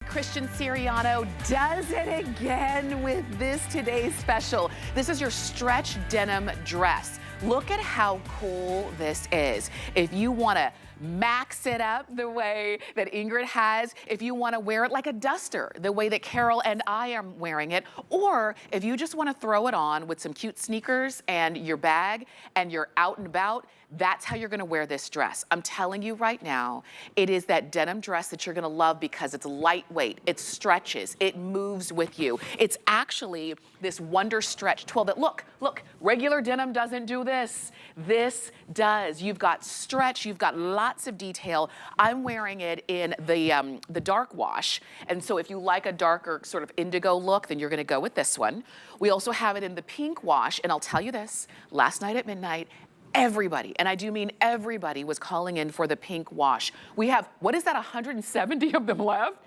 Christian Siriano does it again with this today's special. This is your stretch denim dress. Look at how cool this is. If you want to max it up the way that Ingrid has, if you want to wear it like a duster, the way that Carol and I am wearing it, or if you just want to throw it on with some cute sneakers and your bag and you're out and about, that's how you're going to wear this dress. I'm telling you right now, it is that denim dress that you're going to love because it's lightweight, it stretches, it moves with you. It's actually this Wonder Stretch 12 that, look, regular denim doesn't do this. This does. You've got stretch, you've got lots of detail. I'm wearing it in the dark wash, and so if you like a darker sort of indigo look, then you're going to go with this one. We also have it in the pink wash, and I'll tell you this, last night at midnight, everybody, and I do mean everybody, was calling in for the pink wash. We have, what is that, 170 of them left?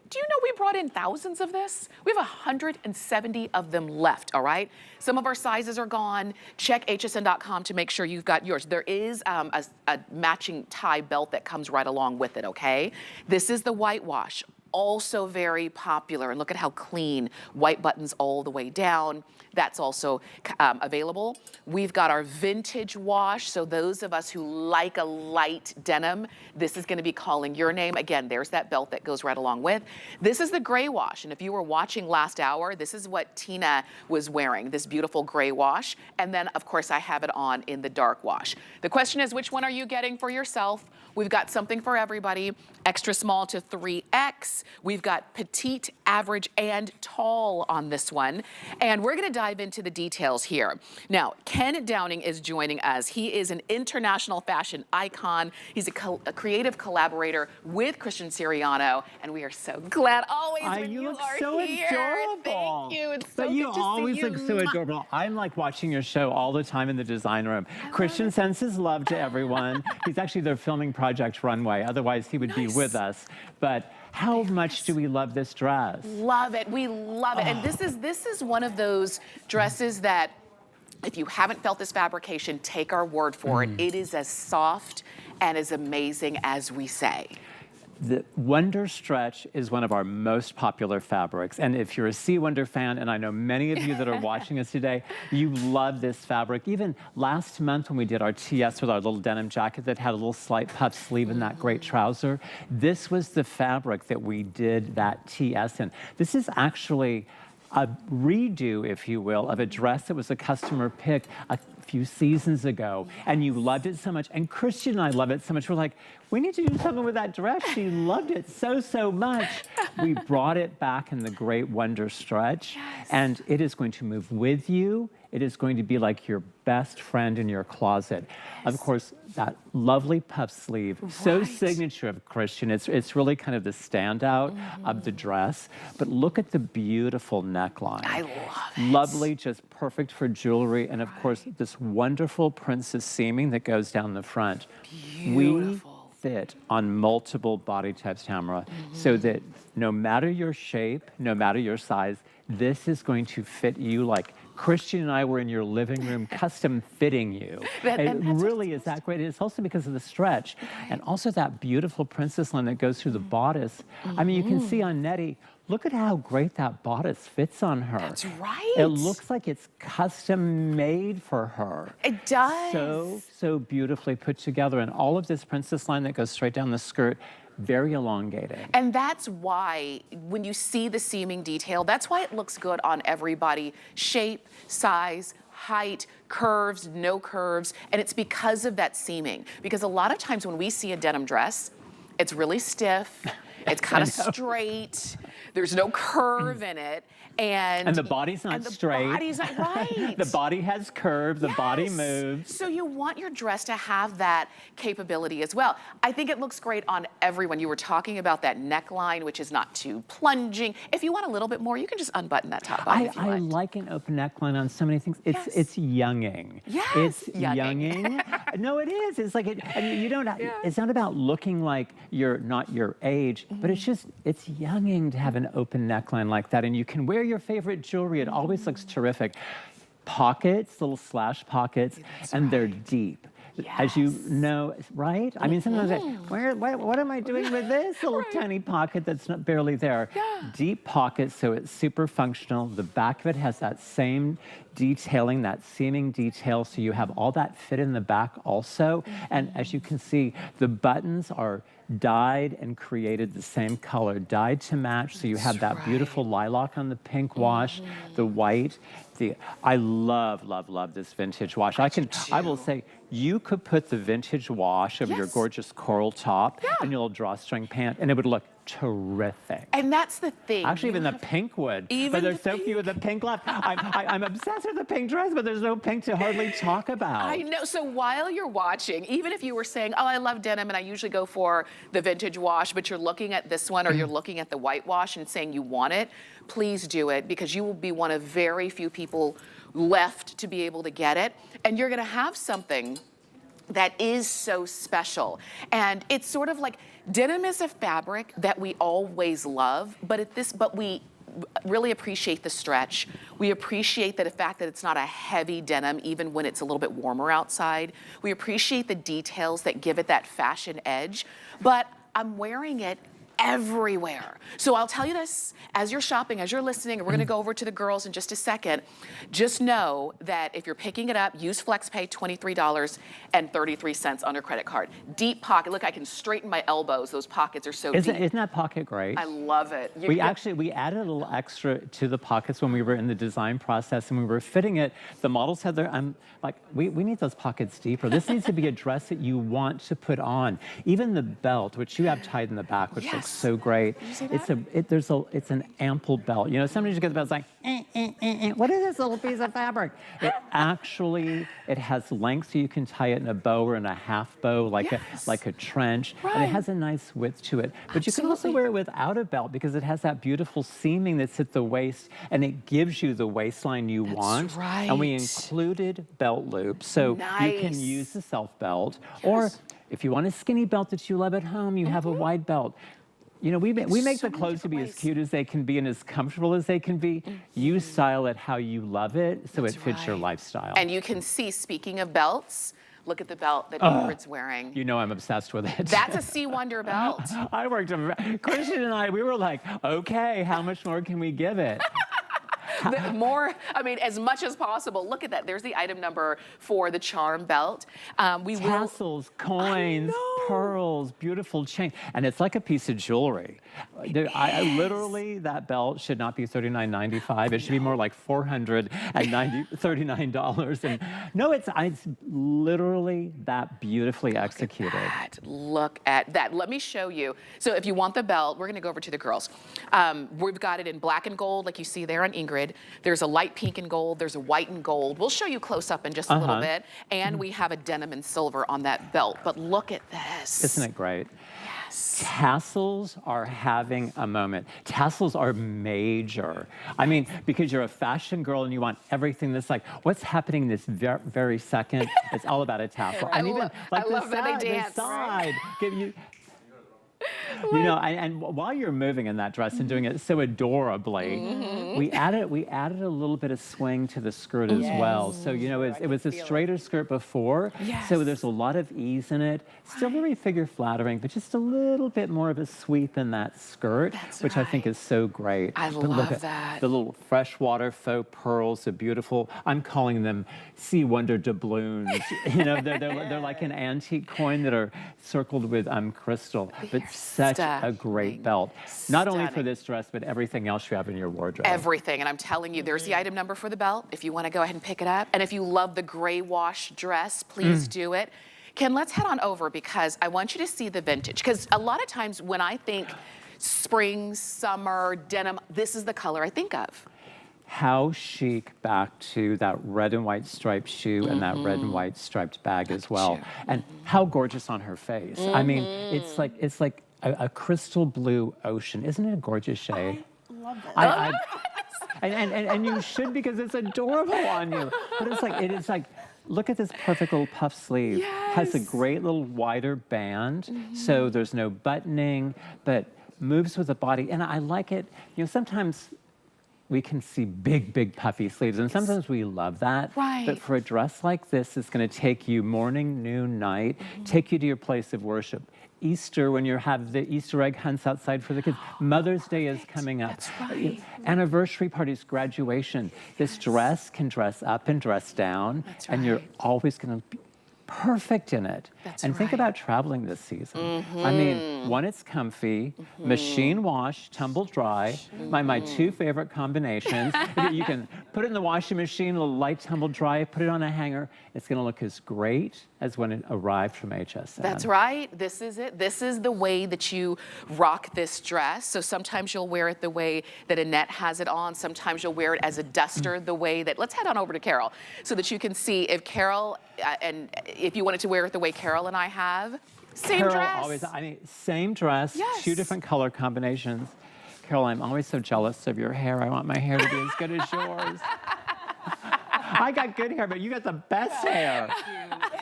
Do you know we brought in thousands of this? We have 170 of them left, all right? Some of our sizes are gone. Check hsn.com to make sure you've got yours. There is a matching tie belt that comes right along with it, okay? This is the white wash. Also very popular, and look at how clean, white buttons all the way down. That's also available. We've got our vintage wash, so those of us who like a light denim, this is gonna be calling your name. Again, there's that belt that goes right along with. This is the gray wash, and if you were watching last hour, this is what Tina was wearing, this beautiful gray wash, and then of course I have it on in the dark wash. The question is, which one are you getting for yourself? We've got something for everybody, extra small to 3X. We've got petite, average, and tall on this one. And we're gonna dive into the details here. Now, Ken Downing is joining us. He is an international fashion icon. He's a creative collaborator with Christian Siriano, and we are so glad always when you look are so here. adorable. Thank you. It's so but you good to always see you. look so adorable. I'm like watching your show all the time in the design room. Christian sends his love to everyone. He's actually their filming Project Runway. Otherwise, he would be with us. But how much do we love this dress? Love it. We love it. And this is one of those dresses that, if you haven't felt this fabrication, take our word for it. It is as soft and as amazing as we say. The Wonder Stretch is one of our most popular fabrics. And if you're a Sea Wonder fan, and I know many of you that are watching us today, you love this fabric. Even last month when we did our TS with our little denim jacket that had a little slight puff sleeve and that great trouser, this was the fabric that we did that TS in. This is actually a redo, if you will, of a dress that was a customer pick a few seasons ago, and you loved it so much, and Christian and I love it so much. We're like, we need to do something with that dress. She loved it so much. We brought it back in the great Wonder Stretch, and it is going to move with you. It is going to be like your best friend in your closet. Of course, that lovely puff sleeve, so signature of Christian. It's really kind of the standout of the dress. But look at the beautiful neckline. I love it. Lovely, just perfect for jewelry. And of course, this wonderful princess seaming that goes down the front. Beautiful. We fit on multiple body types, Tamara, so that no matter your shape, no matter your size, this is going to fit you like Christian and I were in your living room custom fitting you. It really is that great. It's also because of the stretch and also that beautiful princess line that goes through the bodice. I mean, you can see on Nettie, look at how great that bodice fits on her. That's right. It looks like it's custom made for her. It does. So beautifully put together. And all of this princess line that goes straight down the skirt, very elongated. And that's why, when you see the seaming detail, that's why it looks good on everybody. Shape, size, height, curves, no curves, and it's because of that seaming. Because a lot of times when we see a denim dress, it's really stiff, it's kind of straight, there's no curve in it, and the body's not straight. The body's not right. The body has curve, the body moves. So you want your dress to have that capability as well. I think it looks great on everyone. You were talking about that neckline, which is not too plunging. If you want a little bit more, you can just unbutton that top button if you I want. like an open neckline on so many things. It's younging. Yes, it's younging. No, it is. It's like and you don't. It's not about looking like you're not your age, but it's just it's younging to have an open neckline like that, and you can wear your favorite jewelry. It always looks terrific. Pockets, little slash pockets, and they're deep. as you know, right? I mean, sometimes what am I doing with this little tiny pocket that's not barely there? Deep pocket, so it's super functional. The back of it has that same detailing, that seaming detail, so you have all that fit in the back also. And as you can see, the buttons are dyed and created the same color, dyed to match, so you have that beautiful lilac on the pink wash, the white. I love, love, love this vintage wash. I will say, you could put the vintage wash over your gorgeous coral top and your little drawstring pant, and it would look terrific. And that's the thing. Actually, even the pink would. But there's so few of the pink left. I'm obsessed with the pink dress, but there's no pink to hardly talk about. I know. So while you're watching, even if you were saying, oh, I love denim and I usually go for the vintage wash, but you're looking at this one or you're looking at the white wash and saying you want it, please do it, because you will be one of very few people left to be able to get it. And you're going to have something that is so special. And it's sort of like, denim is a fabric that we always love, but we really appreciate the stretch. We appreciate the fact that it's not a heavy denim, even when it's a little bit warmer outside. We appreciate the details that give it that fashion edge, but I'm wearing it everywhere. So I'll tell you this, as you're shopping, as you're listening, and we're gonna go over to the girls in just a second, just know that if you're picking it up, use FlexPay, $23.33 on your credit card. Deep pocket, look, I can straighten my elbows. Those pockets are so deep. Isn't that pocket great? I love it. We added a little extra to the pockets when we were in the design process and we were fitting it. The models had their, I'm like, we need those pockets deeper. This needs to be a dress that you want to put on. Even the belt, which you have tied in the back, which looks so great. It's an ample belt. You know, sometimes you get the belt, it's like, what is this little piece of fabric? It has length, so you can tie it in a bow or in a half bow, like a trench, and it has a nice width to it. But you can also wear it without a belt because it has that beautiful seaming that's at the waist, and it gives you the waistline you want. And we included belt loops, so you can use the self belt, or if you want a skinny belt that you love at home, you have a wide belt. You know, we make the clothes to be as cute as they can be and as comfortable as they can be. You style it how you love it, so it fits your lifestyle. And you can see, speaking of belts, look at the belt that Ingrid's wearing. You know I'm obsessed with it. That's a Sea Wonder belt. Christian and I, we were like, okay, how much more can we give it? More, I mean, as much as possible. Look at that. There's the item number for the charm belt. Tassels, coins, pearls, beautiful chain. And it's like a piece of jewelry. Literally, that belt should not be $39.95. It should be more like $439. And no, it's literally that beautifully executed. Look at that. Let me show you. So if you want the belt, we're going to go over to the girls. We've got it in black and gold, like you see there on Ingrid. There's a light pink and gold. There's a white and gold. We'll show you close up in just a little bit. And we have a denim and silver on that belt. But look at this. Isn't it great? Yes. Tassels are having a moment. Tassels are major. I mean, because you're a fashion girl and you want everything that's like, what's happening this very second? It's all about a tassel. And even like the love that they dance. The side, give you. You know, and while you're moving in that dress and doing it so adorably, we added a little bit of swing to the skirt as well. So, you know, it was a straighter skirt before, so there's a lot of ease in it. Still very figure flattering, but just a little bit more of a sweep in that skirt, which I think is so great. I love that. The little freshwater faux pearls are beautiful. I'm calling them Sea Wonder doubloons. You know, they're like an antique coin that are circled with crystal. But such a great belt. Not only for this dress, but everything else you have in your wardrobe. Everything. And I'm telling you, there's the item number for the belt if you want to go ahead and pick it up. And if you love the gray wash dress, please do it. Ken, let's head on over because I want you to see the vintage. Because a lot of times when I think spring, summer, denim, this is the color I think of. How chic back to that red and white striped shoe and that red and white striped bag as well. And how gorgeous on her face. I mean, it's like a crystal blue ocean. Isn't it a gorgeous shade? I love that. And you should, because it's adorable on you. But it is like, look at this perfect little puff sleeve. Has a great little wider band, so there's no buttoning, but moves with the body. And I like it. You know, sometimes we can see big, big puffy sleeves, and sometimes we love that. Right. But for a dress like this, it's going to take you morning, noon, night, take you to your place of worship. Easter, when you have the Easter egg hunts outside for the kids. Mother's Day is coming up. That's right. Anniversary parties, graduation. This dress can dress up and dress down, That's and you're right. always going to be perfect in it. That's and think right. about traveling this season. I mean, one, it's comfy, machine wash, tumble dry. My two favorite combinations. You can put it in the washing machine, a little light tumble dry, put it on a hanger. It's going to look as great as when it arrived from HSN. That's right. This is it. This is the way that you rock this dress. So sometimes you'll wear it the way that Annette has it on. Sometimes you'll wear it as a duster the way that, let's head on over to Carol so that you can see if Carol, and if you wanted to wear it the way Carol and I have, same Carol dress. always, I mean, same dress, Yes. 2 different color combinations. Carol, I'm always so jealous of your hair. I want my hair to be as good as yours. I got good hair, but you got the best hair.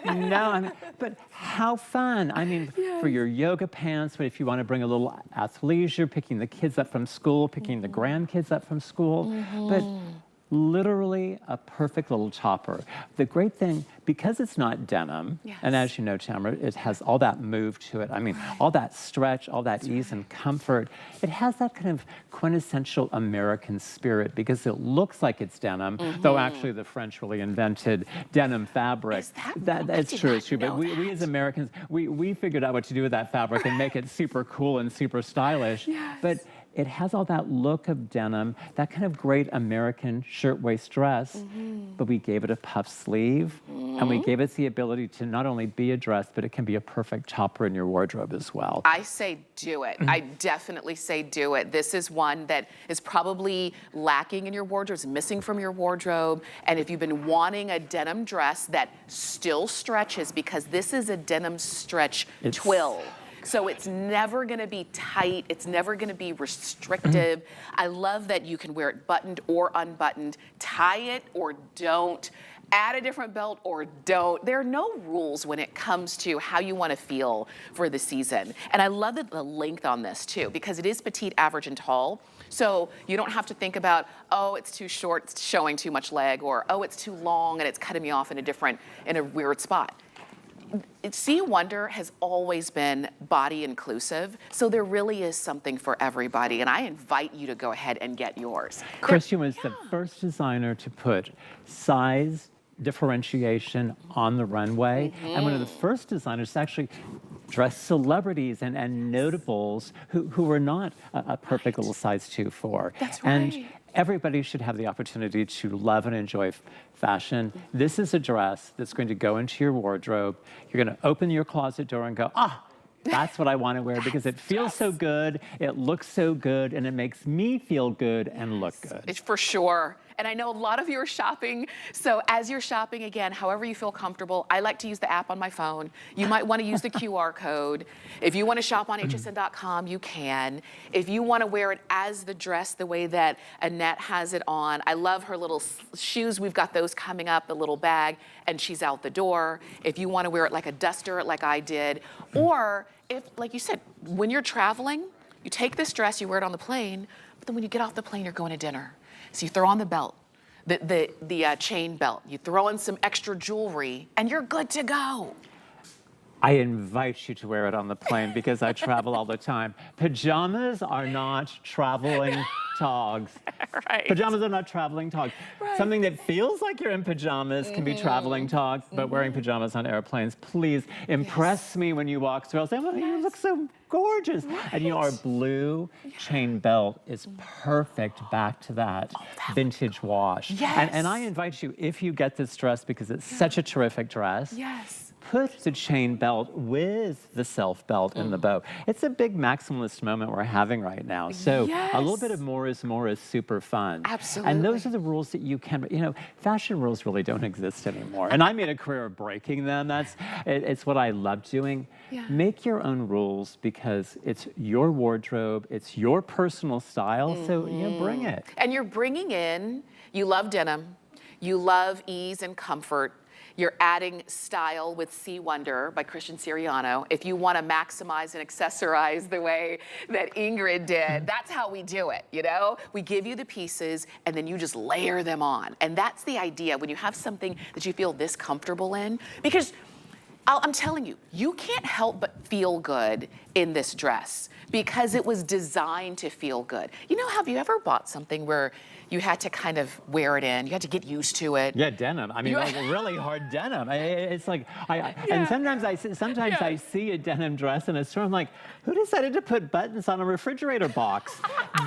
No, but how fun. I mean, for your yoga pants, but if you want to bring a little athleisure, picking the kids up from school, picking the grandkids up from school, but literally a perfect little topper. The great thing, because it's not denim, and as you know, Tamara, it has all that move to it. I mean, all that stretch, all that ease and comfort. It has that kind of quintessential American spirit because it looks like it's denim, though actually the French really invented denim fabric. Is that That's true, it's true. But we as Americans, we figured out what to do with that fabric and make it super cool and super stylish. But it has all that look of denim, that kind of great American shirtwaist dress, but we gave it a puff sleeve, and we gave it the ability to not only be a dress, but it can be a perfect topper in your wardrobe as well. I say do it. I definitely say do it. This is one that is probably lacking in your wardrobe, is missing from your wardrobe. And if you've been wanting a denim dress that still stretches, because this is a denim stretch twill. So it's never gonna be tight, it's never gonna be restrictive. I love that you can wear it buttoned or unbuttoned, tie it or don't, add a different belt or don't. There are no rules when it comes to how you wanna feel for the season. And I love the length on this too, because it is petite, average, and tall. So you don't have to think about, oh, it's too short, it's showing too much leg, or oh, it's too long and it's cutting me off in a weird spot. See Wonder has always been body inclusive, so there really is something for everybody, and I invite you to go ahead and get yours. Christian was the first designer to put size differentiation on the runway, and one of the first designers to actually dress celebrities and notables who were not a perfect little size 2 for. That's right. And everybody should have the opportunity to love and enjoy fashion. This is a dress that's going to go into your wardrobe. You're going to open your closet door and go, that's what I want to wear because it feels so good, it looks so good, and it makes me feel good and look good. It's for sure. And I know a lot of you are shopping, so as you're shopping, again, however you feel comfortable, I like to use the app on my phone. You might want to use the QR code. If you want to shop on hsn.com, you can. If you want to wear it as the dress, the way that Annette has it on, I love her little shoes. We've got those coming up, the little bag, and she's out the door. If you want to wear it like a duster, like I did, or if, like you said, when you're traveling, you take this dress, you wear it on the plane, but then when you get off the plane, you're going to dinner. So you throw on the belt, the chain belt, you throw in some extra jewelry, and you're good to go. I invite you to wear it on the plane because I travel all the time. Pajamas are not traveling togs. Right. Pajamas are not traveling togs. Right. Something that feels like you're in pajamas can be traveling togs, but wearing pajamas on airplanes, please impress me when you walk through. I'll say, well, you look so gorgeous. And our blue chain belt is perfect back to that vintage wash. Yes. And I invite you, if you get this dress, because it's such a terrific dress, put the chain belt with the self belt in the bow. It's a big maximalist moment we're having right now. So a little bit of more is super fun. Absolutely. And those are the rules that you can, fashion rules really don't exist anymore. And I made a career of breaking them. It's what I love doing. Make your own rules because it's your wardrobe, it's your personal style, so bring it. And you're bringing in, you love denim, you love ease and comfort, You're adding style with Sea Wonder by Christian Siriano. If you want to maximize and accessorize the way that Ingrid did, that's how we do it, you know? We give you the pieces and then you just layer them on. And that's the idea when you have something that you feel this comfortable in. Because I'm telling you, you can't help but feel good in this dress because it was designed to feel good. You know, have you ever bought something where you had to kind of wear it in, you had to get used to it? Yeah, denim. I mean, like really hard denim. It's like, and sometimes I see a denim dress in a store, I'm like, who decided to put buttons on a refrigerator box?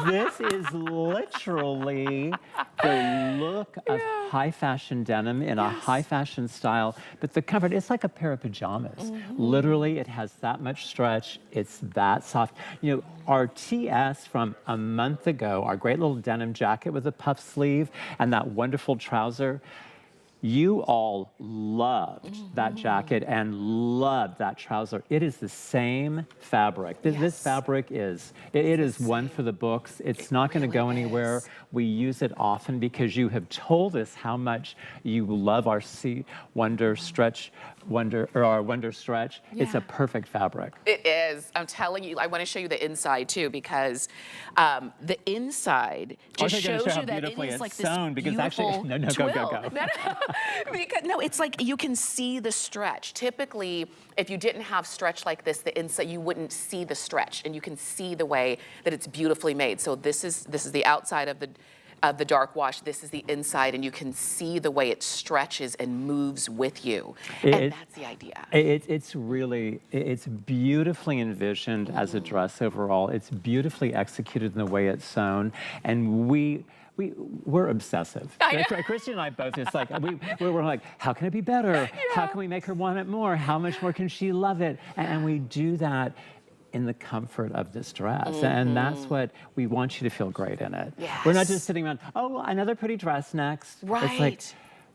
This is literally the look of high fashion denim in a high fashion style, but the comfort, it's like a pair of pajamas. Literally, it has that much stretch. It's that soft. You know, our TS from a month ago, our great little denim jacket with a puff sleeve and that wonderful trouser, you all loved that jacket and loved that trouser. It is the same fabric. This fabric is, it is one for the books. It's not going to go anywhere. We use it often because you have told us how much you love our Sea Wonder Stretch, our Wonder Stretch. It's a perfect fabric. It is. I'm telling you, I want to show you the inside too because the inside just shows you that it is like this sewn, because beautiful actually, go. Because, no, it's like you can see the stretch. Typically, if you didn't have stretch like this, the inside, you wouldn't see the stretch, and you can see the way that it's beautifully made. So this is the outside of the dark wash. This is the inside, and you can see the way it stretches and moves with you. And that's the idea. It's beautifully envisioned as a dress overall. It's beautifully executed in the way it's sewn, and we're obsessive. Christian and I both, it's like, we're like, how can it be better? How can we make her want it more? How much more can she love it? And we do that in the comfort of this dress. And that's what we want you to feel great in it. We're not just sitting around, oh, another pretty dress next. Right. It's like,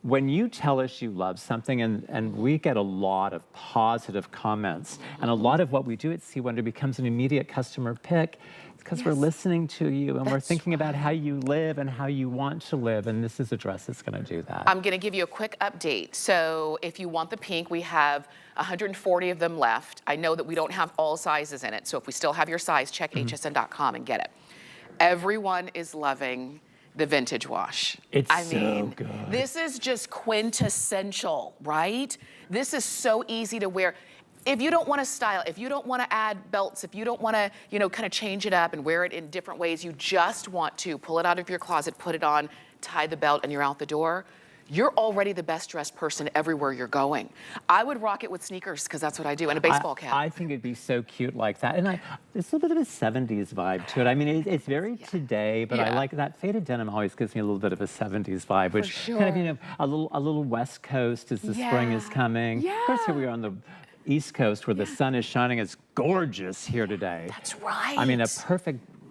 when you tell us you love something, and we get a lot of positive comments, and a lot of what we do at Sea Wonder becomes an immediate customer pick, it's because we're listening to you and we're thinking about how you live and how you want to live, and this is a dress that's going to do that. I'm going to give you a quick update. So if you want the pink, we have 140 of them left. I know that we don't have all sizes in it, so if we still have your size, check hsn.com and get it. Everyone is loving the vintage wash. I mean, so good. This is just quintessential, right? This is so easy to wear. If you don't want to style, if you don't want to add belts, if you don't want to, you know, kind of change it up and wear it in different ways, you just want to pull it out of your closet, put it on, tie the belt, and you're out the door, you're already the best dressed person everywhere you're going. I would rock it with sneakers because that's what I do, and a baseball cap. I think it'd be so cute like that. And there's a little bit of a 70s vibe to it. I mean, it's very today, but I like that faded denim always gives me a little bit of a 70s vibe, which kind of, you know, a little West Coast as the spring is coming. Of course, here we are on the East Coast where the sun is shining. It's gorgeous here today. That's right. I mean, a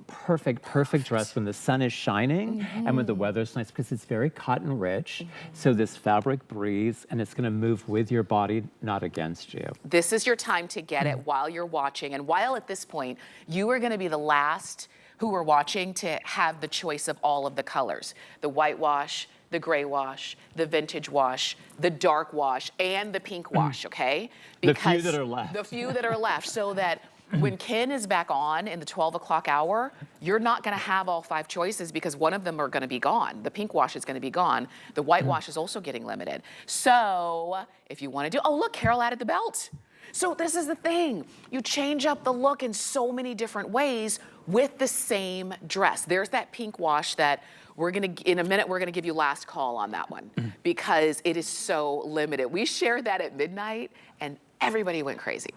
perfect dress when the sun is shining and when the weather's nice, because it's very cotton rich. So this fabric breathes and it's going to move with your body, not against you. This is your time to get it while you're watching. And while at this point, you are going to be the last who are watching to have the choice of all of the colors. The white wash, the gray wash, the vintage wash, the dark wash, and the pink wash, okay? Because the few that are left. The few that are left, so that when Ken is back on in the 12 o'clock hour, you're not going to have all 5 choices because one of them are going to be gone. The pink wash is going to be gone. The white wash is also getting limited. So if you want to do, oh, look, Carol added the belt. So this is the thing. You change up the look in so many different ways with the same dress. There's that pink wash that we're going to, in a minute, we're going to give you last call on that one because it is so limited. We shared that at midnight and everybody went crazy.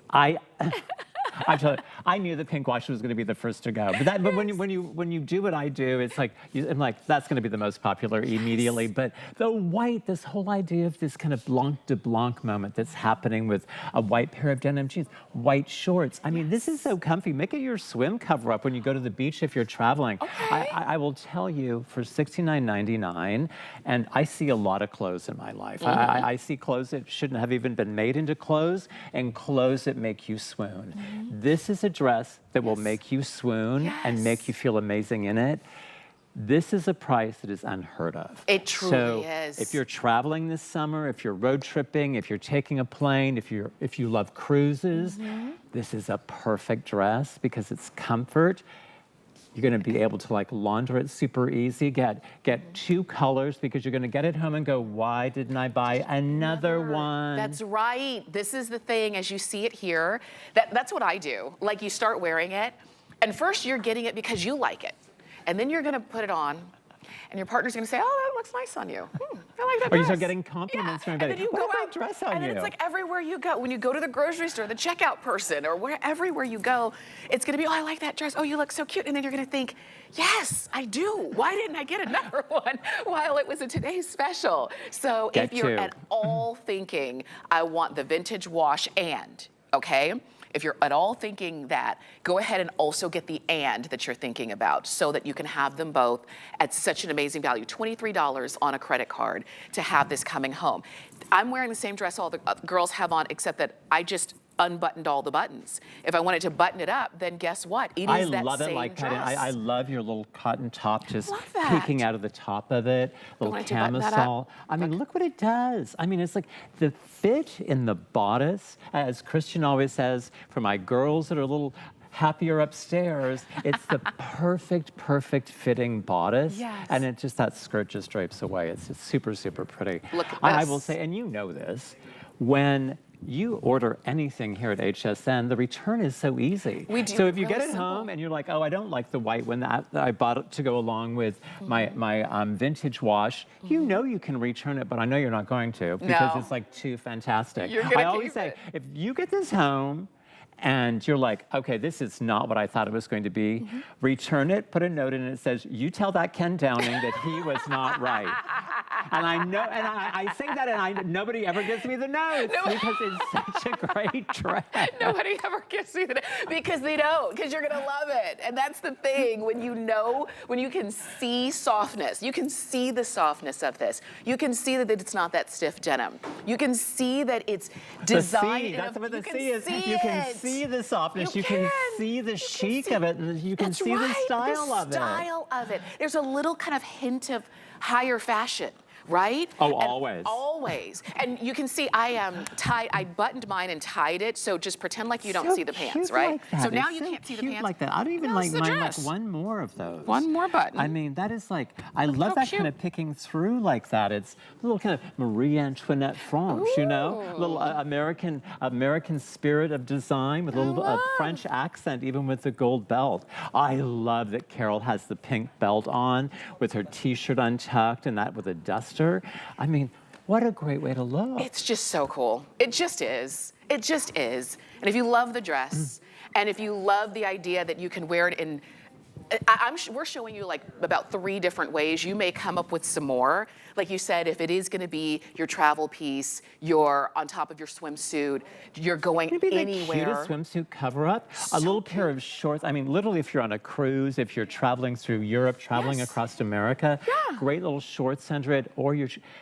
I tell you, I knew the pink wash was going to be the first to go. But when you do what I do, it's like I'm like, that's going to be the most popular immediately. But the white, this whole idea of this kind of blanc de blanc moment that's happening with a white pair of denim jeans, white shorts. I mean, this is so comfy. Make it your swim cover up when you go to the beach if you're traveling. I will tell you, for $69.99, and I see a lot of clothes in my life. I see clothes that shouldn't have even been made into clothes, and clothes that make you swoon. This is a dress that will make you swoon and make you feel amazing in it. this is a price that is unheard of. It truly so is. If you're traveling this summer, if you're road tripping, if you're taking a plane, if you love cruises, this is a perfect dress because it's comfort. You're going to be able to like launder it super easy. Get 2 colors because you're going to get it home and go, why didn't I buy another one? That's right. This is the thing as you see it here. That's what I do. Like you start wearing it and first you're getting it because you like it. And then you're going to put it on and your partner's going to say, oh, that looks nice on you. I like that dress. Or you start getting compliments from everybody. And then you what go a out, great dress on and you. then it's like everywhere you go. When you go to the grocery store, the checkout person, or everywhere you go, it's going to be, oh, I like that dress. Oh, you look so cute. And then you're going to think, yes, I do. Why didn't I get another one while it was a today's special? So if you're at all thinking, I want the vintage wash and, okay? If you're at all thinking that, go ahead and also get the and that you're thinking about so that you can have them both at such an amazing value. $23 on a credit card to have this coming home. I'm wearing the same dress all the girls have on, except that I just unbuttoned all the buttons. If I wanted to button it up, then guess what? It is that love same it like dress. that. I love your little cotton top just Love that. peeking out of the top of it. Little camisole. I mean, look what it does. I mean, it's like the fit in the bodice, as Christian always says, for my girls that are a little happier upstairs, it's the perfect fitting bodice. Yes. And it just, that skirt just drapes away. It's just super, super pretty. Look at I this. will say, and you know this, when you order anything here at HSN, the return is so easy. We do. So if you Really get it simple. home and you're like, oh, I don't like the white one that I bought it to go along with my vintage wash, you know you can return it, but I know you're not going to because it's like too fantastic. You're gonna I always keep say, it. if you get this home and you're like, okay, this is not what I thought it was going to be, return it, put a note in it that says, you tell that Ken Downing that he was not right. And I know, and I say that and nobody ever gives me the notes because it's such a great dress. Nobody ever gives me the because they don't, because you're gonna love it. And that's the thing, when you know, when you can see softness, you can see the softness of this. You can see that it's not that stiff denim. You can see that it's designed. That's what the you C is. You can see the softness. You can see the chic of it, and you can see the style of it. The style of it. There's a little kind of hint of higher fashion. Right? Oh, and always. Always. And you can see I buttoned mine and tied it, so just pretend like you don't see the pants, right? Like that. So now it's you can't see the pants. Like that. I don't even like mine like one more of those. One more button. I mean, that is like, I love that kind of picking through like that. It's a little kind of Marie Antoinette French, you know? A little American spirit of design with a little French accent, even with the gold belt. I love that Carol has the pink belt on with her t-shirt untucked and that with a duster. I mean, what a great way to look. It's just so cool. It just is. It just is. And if you love the dress, and if you love the idea that you can wear it in, we're showing you like about 3 different ways. You may come up with some more. Like you said, if it is going to be your travel piece, you're on top of your swimsuit, you're going anywhere. The cutest swimsuit cover-up. A little pair of shorts. I mean, literally, if you're on a cruise, if you're traveling through Europe, traveling across America, great little shorts under it. Or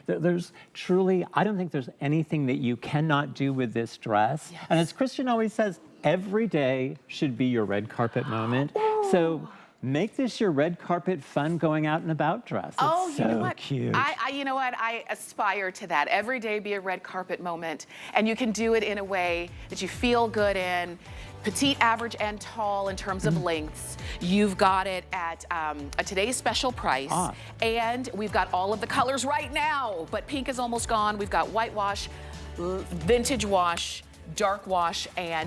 there's truly, I don't think there's anything that you cannot do with this dress. And as Christian always says, every day should be your red carpet moment. So make this your red carpet fun going out and about dress. It's you know so what? cute. You know what? I aspire to that. Every day be a red carpet moment. And you can do it in a way that you feel good in. Petite, average, and tall in terms of lengths. You've got it at a today's special price. And we've got all of the colors right now. But pink is almost gone. We've got white wash, vintage wash, dark wash, and